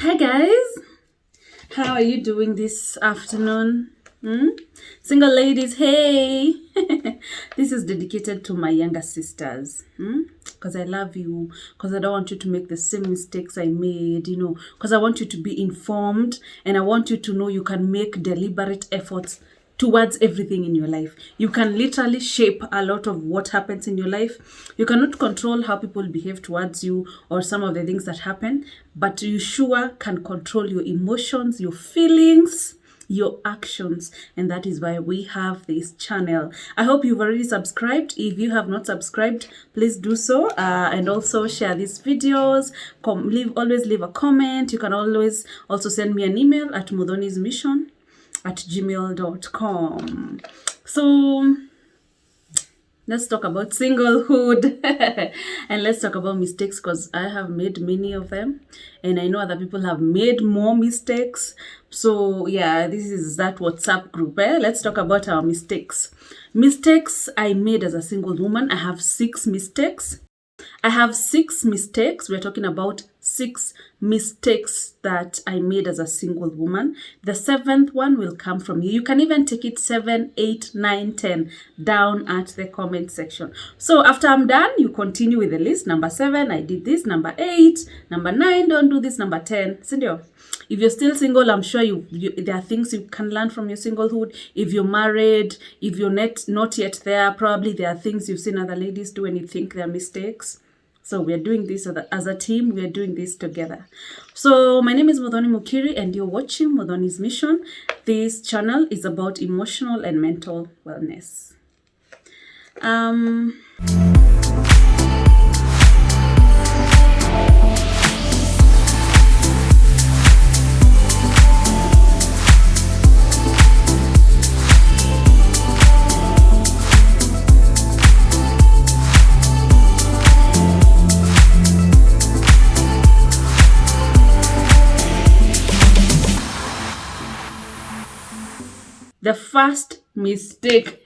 Hi guys, how are you doing this afternoon? Single ladies, hey! This is dedicated to my younger sisters. Because I love you, because I don't want you to make the same mistakes I made, because I want you to be informed and I want you to know you can make deliberate efforts towards everything in your life. You can literally shape a lot of what happens in your life. You cannot control how people behave towards you or some of the things that happen, but you sure can control your emotions, your feelings, your actions, and that is why we have this channel. I hope you've already subscribed. If you have not subscribed, please do so, and also share these videos. Always leave a comment. You can always also send me an email at muthoni'smission@gmail.com. So let's talk about singlehood and let's talk about mistakes, because I have made many of them and I know other people have made more mistakes. So yeah, this is that WhatsApp group. Let's talk about our mistakes. Mistakes I made as a single woman. I have 6 mistakes. We're talking about 6 mistakes that I made as a single woman. The 7th one will come from you. You can even take it 7, 8, 9, 10 down at the comment section. So after I'm done, you continue with the list. Number 7, I did this. Number 8, number 9, don't do this. Number 10, Cindy. If you're still single, I'm sure there are things you can learn from your singlehood. If you're married, if you're not yet there, probably there are things you've seen other ladies do and you think they're mistakes. So we're doing this as a team. We're doing this together. So my name is Muthoni Mukiri and you're watching Muthoni'S Mission. This channel is about emotional and mental wellness. The first mistake,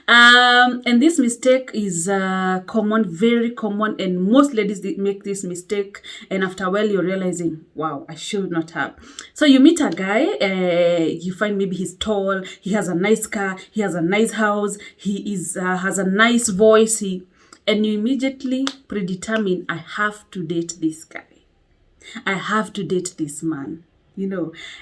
and this mistake is common, very common, and most ladies make this mistake, and after a while you're realizing, wow, I should not have. So you meet a guy, you find maybe he's tall, he has a nice car, he has a nice house, he has a nice voice, and you immediately predetermine, I have to date this guy, I have to date this man.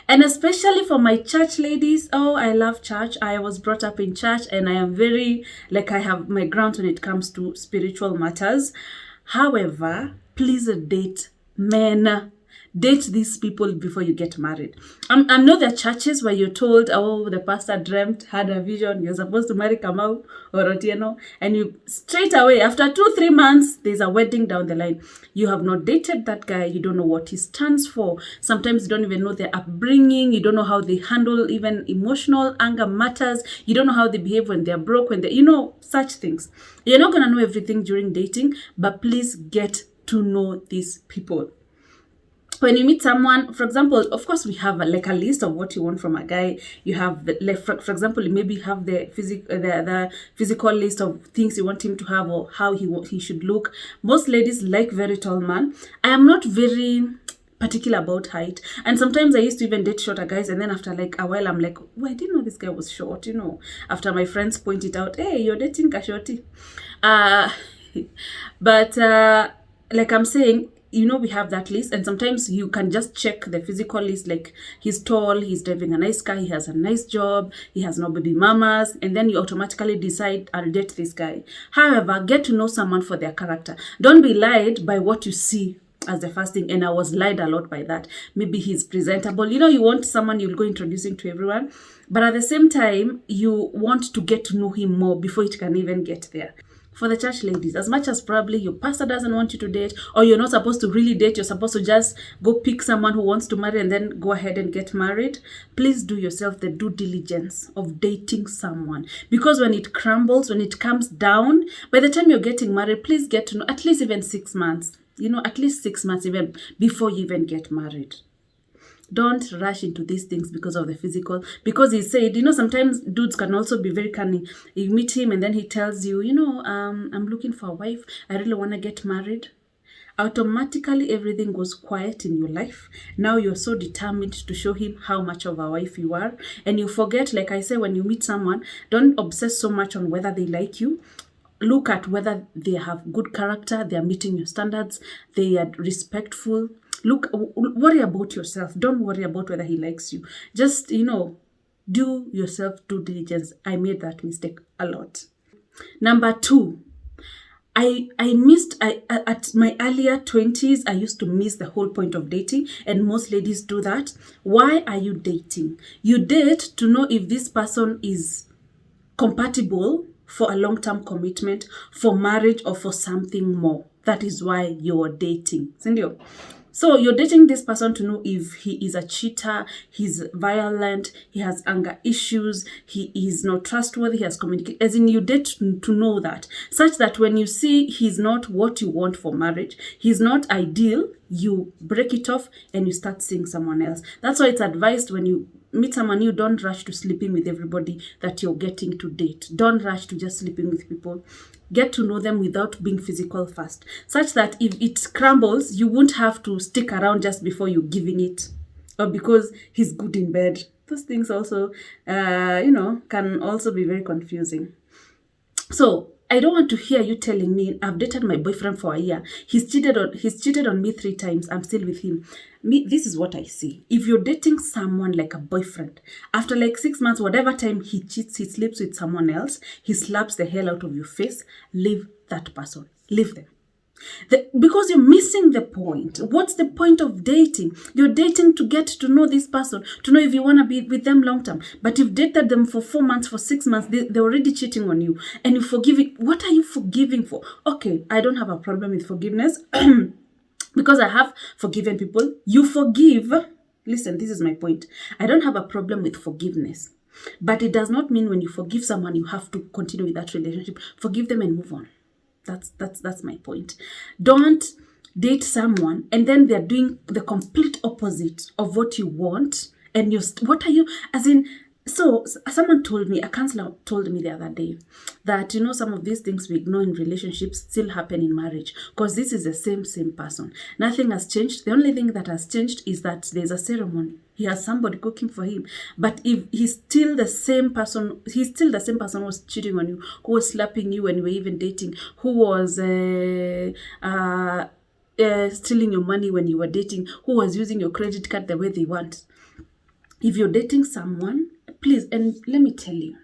And especially for my church ladies, I love church. I was brought up in church and I am very, I have my ground when it comes to spiritual matters. However, please date men. Date these people before you get married. I know there are churches where you're told, the pastor had a vision, you're supposed to marry Kamau or Otieno, and you straight away, after 2-3 months, there's a wedding down the line. You have not dated that guy, you don't know what he stands for. Sometimes you don't even know their upbringing, you don't know how they handle even emotional anger matters, you don't know how they behave when they're broke, such things. You're not going to know everything during dating, but please get to know these people. When you meet someone, for example, of course, we have a list of what you want from a guy. You have, for example, you maybe have the physical list of things you want him to have or how he should look. Most ladies like very tall man. I am not very particular about height, and sometimes I used to even date shorter guys, and then after a while I'm like, oh, I didn't know this guy was short. After my friends point it out, hey, you're dating a shorty. But I'm saying, we have that list, and sometimes you can just check the physical list, he's tall, he's driving a nice car, he has a nice job, he has no baby mamas, and then you automatically decide, I'll date this guy. However, get to know someone for their character. Don't be lied by what you see as the first thing, and I was lied a lot by that. Maybe he's presentable. You want someone you'll go introducing to everyone, but at the same time, you want to get to know him more before it can even get there. For the church ladies, as much as probably your pastor doesn't want you to date, or you're not supposed to really date, you're supposed to just go pick someone who wants to marry and then go ahead and get married, please do yourself the due diligence of dating someone. Because when it crumbles, when it comes down, by the time you're getting married, please get to know at least even 6 months. At least 6 months even before you even get married. Don't rush into these things because of the physical. Because he said, sometimes dudes can also be very cunning. You meet him and then he tells you, I'm looking for a wife. I really want to get married. automatically everything goes quiet in your life. Now you're so determined to show him how much of a wife you are. And you forget, like I say, when you meet someone, don't obsess so much on whether they like you. Look at whether they have good character, they are meeting your standards, they are respectful. Worry about yourself. Don't worry about whether he likes you. Just, do yourself due diligence. I made that mistake a lot. Number 2, at my earlier 20s, I used to miss the whole point of dating, and most ladies do that. Why are you dating? You date to know if this person is compatible for a long-term commitment, for marriage, or for something more. That is why you're dating. Sindio? So you're dating this person to know if he is a cheater, he's violent, he has anger issues, he is not trustworthy, he has communication. As in, you date to know that, such that when you see he's not what you want for marriage, he's not ideal, you break it off and you start seeing someone else. That's why it's advised when you meet someone new, don't rush to sleeping with everybody that you're getting to date. Don't rush to just sleeping with people. Get to know them without being physical first, such that if it crumbles, you won't have to stick around just before you're giving it, or because he's good in bed. Those things also, can also be very confusing. So I don't want to hear you telling me, I've dated my boyfriend for a year. He's cheated on me 3 times. I'm still with him. This is what I see. If you're dating someone like a boyfriend, after like 6 months, whatever time he cheats, he sleeps with someone else, he slaps the hell out of your face, leave that person. Leave them. Because you're missing the point. What's the point of dating? You're dating to get to know this person, to know if you want to be with them long term. But you've dated them for 4 months, for 6 months, they're already cheating on you, and you forgive it. What are you forgiving for? Okay, I don't have a problem with forgiveness because I have forgiven people. You forgive. Listen, this is my point. I don't have a problem with forgiveness. But it does not mean when you forgive someone, you have to continue with that relationship. Forgive them and move on. That's my point. Don't date someone and then they're doing the complete opposite of what you want. And so someone told me, a counselor told me the other day that, some of these things we ignore in relationships still happen in marriage because this is the same person. Nothing has changed. The only thing that has changed is that there's a ceremony. He has somebody cooking for him. But if he's still the same person who was cheating on you, who was slapping you when you were even dating, who was stealing your money when you were dating, who was using your credit card the way they want. If you're dating someone, please, and let me tell you,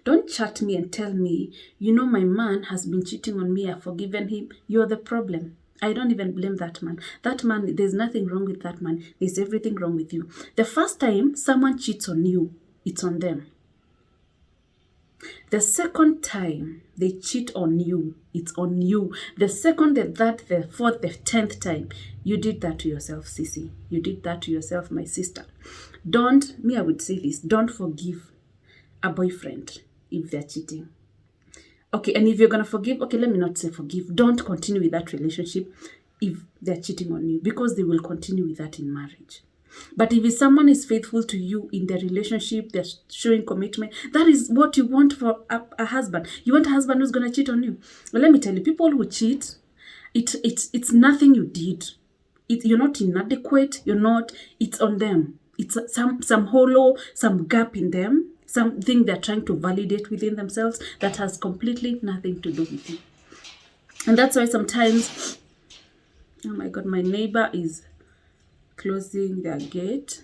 don't chat me and tell me, my man has been cheating on me, I've forgiven him. You're the problem. I don't even blame that man. That man, there's nothing wrong with that man. There's everything wrong with you. The first time someone cheats on you, it's on them. The second time they cheat on you, it's on you. The second, the third, the fourth, the 10th time, you did that to yourself, Sissy. You did that to yourself, my sister. I would say this, don't forgive a boyfriend if they're cheating. Okay, and if you're going to forgive, okay, let me not say forgive. Don't continue with that relationship if they're cheating on you, because they will continue with that in marriage. But if someone is faithful to you in the relationship, they're showing commitment, that is what you want for a husband. You want a husband who's going to cheat on you. Well, let me tell you, people who cheat, it's nothing you did. You're not inadequate. It's on them. It's some hollow, some gap in them, something they're trying to validate within themselves that has completely nothing to do with you. And that's why sometimes, oh my God, my neighbor is closing their gate.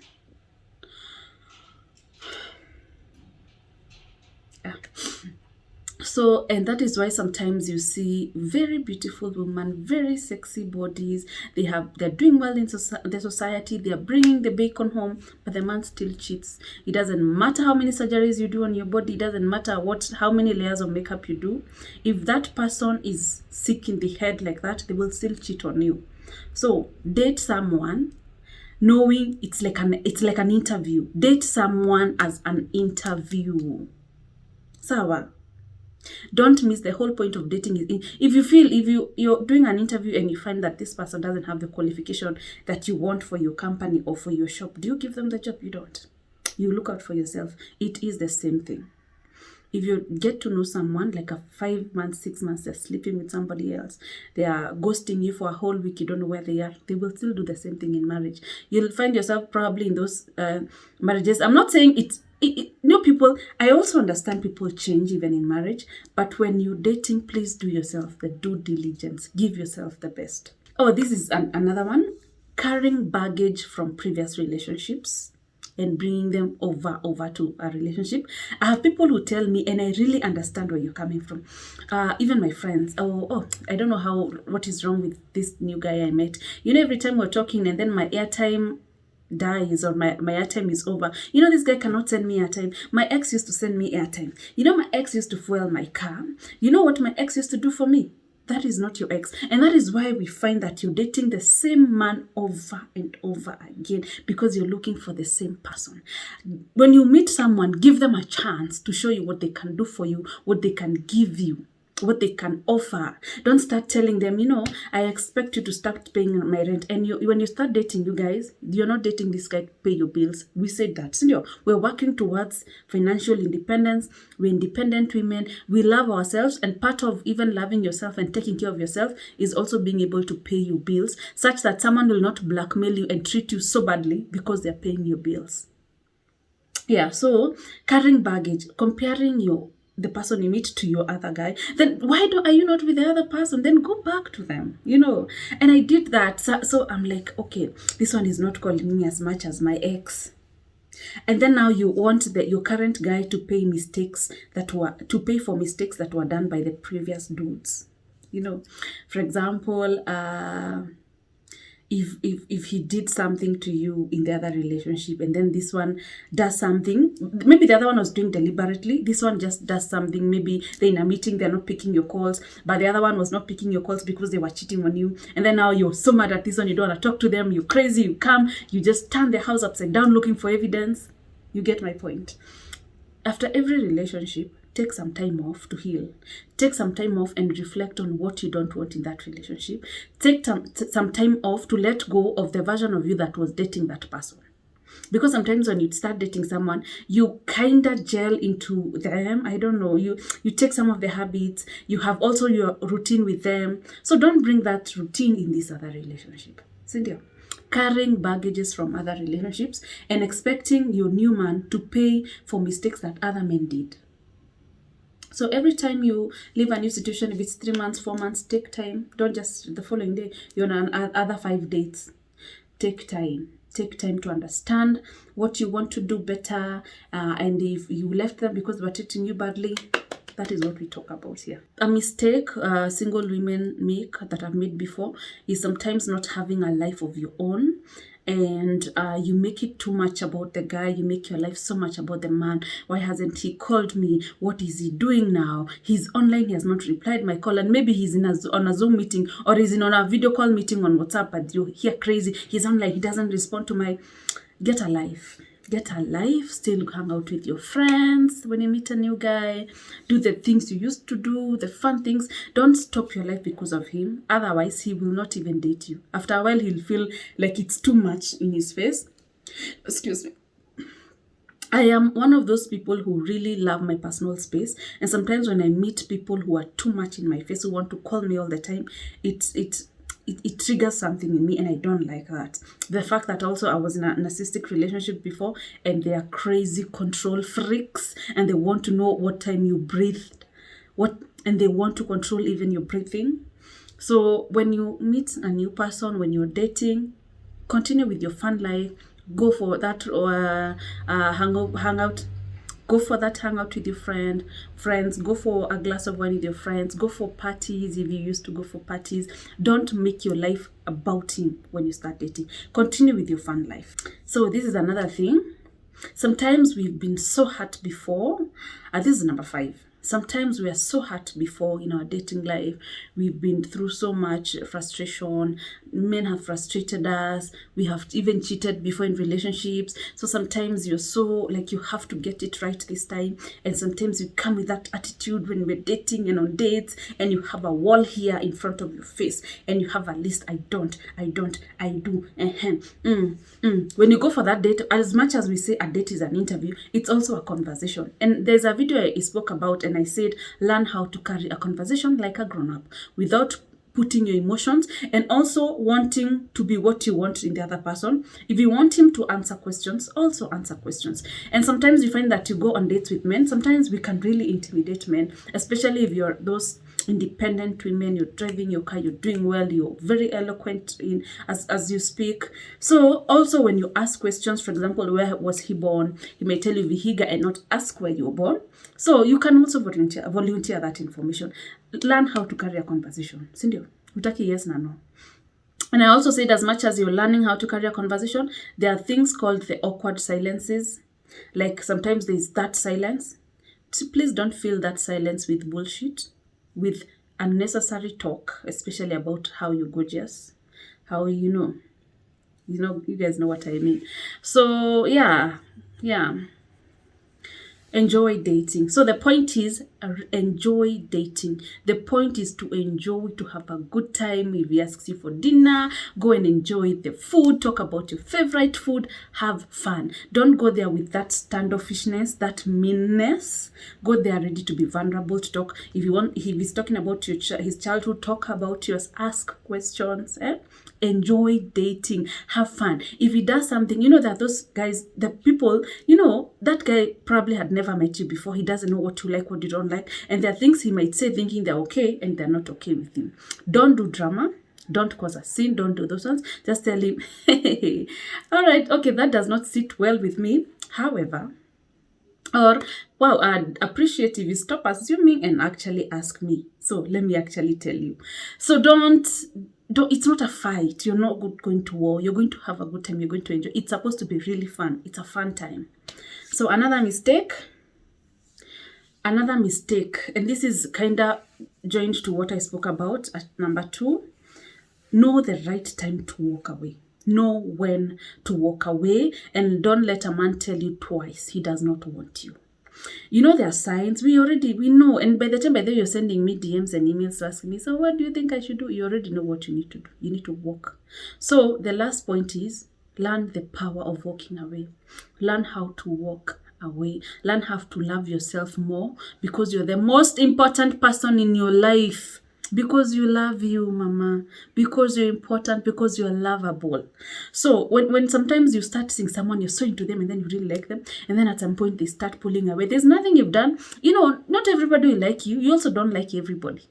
So, and that is why sometimes you see very beautiful women, very sexy bodies. They're doing well in the society. They are bringing the bacon home, but the man still cheats. It doesn't matter how many surgeries you do on your body. It doesn't matter how many layers of makeup you do. If that person is sick in the head like that, they will still cheat on you. So date someone knowing it's like an interview. Date someone as an interview. Sawa. Don't miss the whole point of dating. If you're doing an interview and you find that this person doesn't have the qualification that you want for your company or for your shop, do you give them the job? You don't. You look out for yourself. It is the same thing. If you get to know someone like a 5 months, 6 months, they're sleeping with somebody else, they are ghosting you for a whole week, you don't know where they are, they will still do the same thing in marriage. You'll find yourself probably in those marriages. I'm not saying people, I also understand people change even in marriage, but when you're dating, please do yourself the due diligence. Give yourself the best. Oh, this is another one. Carrying baggage from previous relationships and bringing them over to a relationship. I have people who tell me, and I really understand where you're coming from. Even my friends, I don't know what is wrong with this new guy I met. Every time we're talking and then my airtime dies or my airtime is over. This guy cannot send me airtime. My ex used to send me airtime. My ex used to fuel my car. You know what my ex used to do for me? That is not your ex. And that is why we find that you're dating the same man over and over again, because you're looking for the same person. When you meet someone, give them a chance to show you what they can do for you, what they can give you, what they can offer. Don't start telling them, I expect you to start paying my rent. And when you start dating, you guys, you're not dating this guy to pay your bills. We said that. We're working towards financial independence. We're independent women. We love ourselves. And part of even loving yourself and taking care of yourself is also being able to pay your bills, such that someone will not blackmail you and treat you so badly because they're paying your bills. Yeah, so carrying baggage, comparing the person you meet to your other guy, then why are you not with the other person? Then go back to them, And I did that. So I'm like, okay, this one is not calling me as much as my ex. And then now you want your current guy to pay for mistakes that were done by the previous dudes. For example, if he did something to you in the other relationship and then this one does something, maybe the other one was doing deliberately, this one just does something, maybe they're in a meeting, they're not picking your calls, but the other one was not picking your calls because they were cheating on you, and then now you're so mad at this one, you don't want to talk to them, you're crazy, you come, you just turn the house upside down looking for evidence. You get my point. After every relationship, take some time off to heal. Take some time off and reflect on what you don't want in that relationship. Take some time off to let go of the version of you that was dating that person. Because sometimes when you start dating someone, you kind of gel into them. I don't know. You take some of the habits. You have also your routine with them. So don't bring that routine in this other relationship. Cynthia. Carrying baggages from other relationships and expecting your new man to pay for mistakes that other men did. So every time you leave a new situation, if it's 3 months, 4 months, take time. Don't just the following day, you're on other 5 dates. Take time. Take time to understand what you want to do better. And if you left them because they were treating you badly, that is what we talk about here. A mistake single women make that I've made before is sometimes not having a life of your own. And you make it too much about the guy. You make your life so much about the man. Why hasn't he called me? What is he doing now? He's online. He has not replied my call. And maybe he's on a Zoom meeting or he's on a video call meeting on WhatsApp. But you hear crazy. He's online. He doesn't respond to my... Get a life. Get a life. Still hang out with your friends when you meet a new guy. Do the things you used to do, the fun things. Don't stop your life because of him. Otherwise, he will not even date you. After a while, he'll feel like it's too much in his face. Excuse me. I am one of those people who really love my personal space. And sometimes when I meet people who are too much in my face, who want to call me all the time, it triggers something in me, and I don't like that. The fact that also I was in a narcissistic relationship before, and they are crazy control freaks, and they want to know what time you breathed, and they want to control even your breathing. So when you meet a new person, when you're dating, continue with your fun life. Go for that hangout. Go for that hangout with your friends. Go for a glass of wine with your friends. Go for parties if you used to go for parties. Don't make your life about him when you start dating. Continue with your fun life. So this is another thing. Sometimes we've been so hurt before. This is number 5. Sometimes we are so hurt before in our dating life. We've been through so much frustration. Men have frustrated us. We have even cheated before in relationships. So sometimes you're so like you have to get it right this time. And sometimes you come with that attitude when we're dating and on dates, and you have a wall here in front of your face, and you have a list. I do. When you go for that date, as much as we say a date is an interview, it's also a conversation. And there's a video I spoke about, and I said, learn how to carry a conversation like a grown-up without putting your emotions, and also wanting to be what you want in the other person. If you want him to answer questions, also answer questions. And sometimes you find that you go on dates with men, sometimes we can really intimidate men, especially if you're those independent women, you're driving your car, you're doing well, you're very eloquent in as you speak. So also when you ask questions, for example, where was he born, he may tell you Vihiga and not ask where you were born. So you can also volunteer that information. Learn how to carry a conversation. Sindio? Utaki yes na no. And I also said, as much as you're learning how to carry a conversation, there are things called the awkward silences. Like sometimes there's that silence. So please don't fill that silence with bullshit, with unnecessary talk, especially about how you're gorgeous, how you guys know what I mean. So yeah. Enjoy dating. So the point is enjoy dating. The point is to enjoy, to have a good time. If he asks you for dinner, go and enjoy the food. Talk about your favorite food. Have fun. Don't go there with that standoffishness, that meanness. Go there ready to be vulnerable, to talk. If he's talking about his childhood, talk about yours. Ask questions. Enjoy dating, have fun. If he does something, that those guys, the people, that guy probably had never met you before. He doesn't know what you like, what you don't like. And there are things he might say thinking they're okay, and they're not okay with him. Don't do drama. Don't cause a scene. Don't do those ones. Just tell him, hey, all right, okay, that does not sit well with me. However, or, wow, I'd appreciate if you stop assuming and actually ask me. So let me actually tell you. So don't, it's not a fight. You're not going to war. You're going to have a good time. You're going to enjoy. It's supposed to be really fun. It's a fun time. So another mistake, and this is kind of joined to what I spoke about at number 2, know the right time to walk away. Know when to walk away, and don't let a man tell you twice he does not want you. There are signs. We know. And by the time you're sending me DMs and emails asking me, so what do you think I should do? You already know what you need to do. You need to walk. So the last point is learn the power of walking away. Learn how to walk away. Learn how to love yourself more, because you're the most important person in your life. Because you love you, mama. Because you're important. Because you're lovable. So when sometimes you start seeing someone, you're so into them, and then you really like them, and then at some point they start pulling away. There's nothing you've done. Not everybody will like you. You also don't like everybody.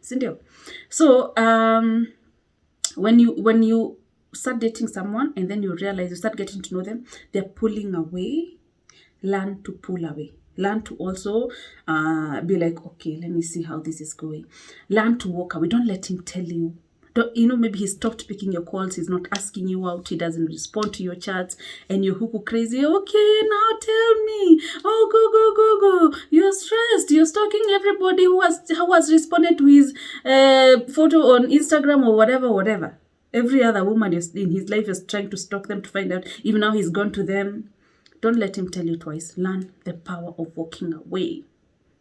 So when you start dating someone, and then you realize, you start getting to know them, they're pulling away. Learn to pull away. Learn to also be like, okay, let me see how this is going. Learn to walk away. Don't let him tell you. Maybe he stopped picking your calls. He's not asking you out. He doesn't respond to your chats. And you're huku crazy. Okay, now tell me. Oh, go. You're stressed. You're stalking everybody who has responded to his photo on Instagram or whatever. Every other woman in his life is trying to stalk them to find out. Even now he's gone to them. Don't let him tell you twice. Learn the power of walking away.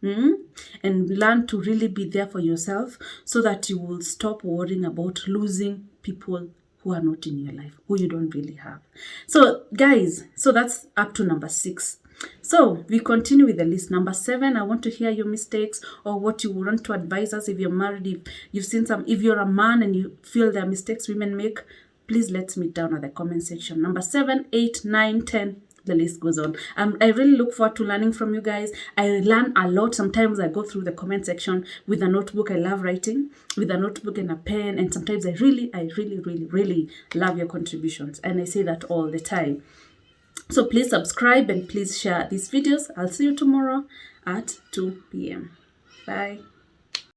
And learn to really be there for yourself, so that you will stop worrying about losing people who are not in your life, who you don't really have. So guys, that's up to number 6. So we continue with the list. Number 7, I want to hear your mistakes, or what you want to advise us. If you're married, if you've seen if you're a man and you feel there are mistakes women make, please let's meet down at the comment section. Number 7, 8, 9, 10. The list goes on. I really look forward to learning from you guys. I learn a lot. Sometimes I go through the comment section with a notebook. I love writing with a notebook and a pen. And sometimes I really love your contributions. And I say that all the time. So please subscribe and please share these videos. I'll see you tomorrow at 2 p.m. Bye.